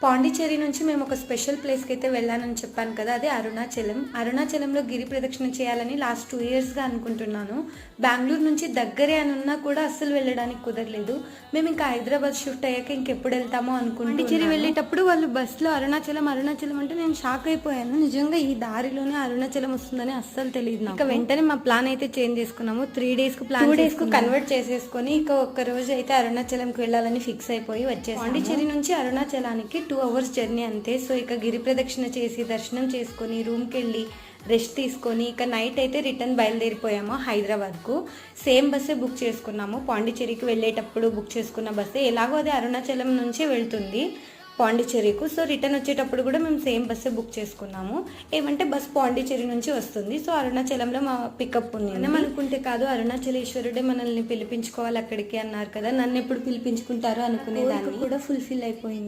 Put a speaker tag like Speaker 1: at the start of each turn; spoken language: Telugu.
Speaker 1: పాండిచ్చేరి నుంచి మేము ఒక స్పెషల్ ప్లేస్కి అయితే వెళ్ళానని చెప్పాను కదా, అదే అరుణాచలం. అరుణాచలంలో గిరి ప్రదక్షిణ చేయాలని లాస్ట్ 2 ఇయర్స్గా అనుకుంటున్నాను. బెంగళూరు నుంచి దగ్గరే అని ఉన్నా కూడా అస్సలు వెళ్ళడానికి కుదరలేదు. మేము ఇంకా హైదరాబాద్ షిఫ్ట్ అయ్యాక ఇంకెప్పుడు వెళ్తామో అనుకుంటున్నాను. పాండిచ్చేరి వెళ్ళేటప్పుడు వాళ్ళు బస్సులో అరుణాచలం అరుణాచలం అంటే నేను షాక్ అయిపోయాను. నిజంగా ఈ దారిలోనే అరుణాచలం వస్తుందని అస్సలు తెలియదు. ఇక వెంటనే మా ప్లాన్ అయితే చేంజ్ చేసుకున్నాము. 3 డేస్కు ప్లాన్ 2 డేస్కు కన్వర్ట్ చేసేసుకొని ఇక ఒక్క రోజు అయితే అరుణాచలంకి వెళ్ళాలని ఫిక్స్ అయిపోయి వచ్చేసాము. పాండిచ్చేరి నుంచి అరుణాచలానికి 2 అవర్స్ జర్నీ అంతే. సో ఇక గిరి ప్రదక్షిణ చేసి దర్శనం చేసుకొని రూమ్కి వెళ్ళి రెస్ట్ తీసుకొని ఇక నైట్ అయితే రిటర్న్ బయలుదేరిపోయాము హైదరాబాద్కు. సేమ్ బస్సే బుక్ చేసుకున్నాము. పాండిచ్చేరికి వెళ్ళేటప్పుడు బుక్ చేసుకున్న బస్సే, ఎలాగో అది అరుణాచలం నుంచే వెళ్తుంది పాండిచ్చేరికి. సో రిటర్న్ వచ్చేటప్పుడు కూడా మేము సేమ్ బస్సే బుక్ చేసుకున్నాము. ఏమంటే బస్ పాండిచ్చేరి నుంచి వస్తుంది. సో అరుణాచలంలో మా పికప్ ఉంది. మనం అనుకుంటే కాదు, అరుణాచలేశ్వరుడే మనల్ని పిలిపించుకోవాలి అక్కడికి అన్నారు కదా, నన్ను ఎప్పుడు పిలిపించుకుంటారో అనుకునేదాన్ని. కూడా ఫుల్ఫిల్ అయిపోయింది.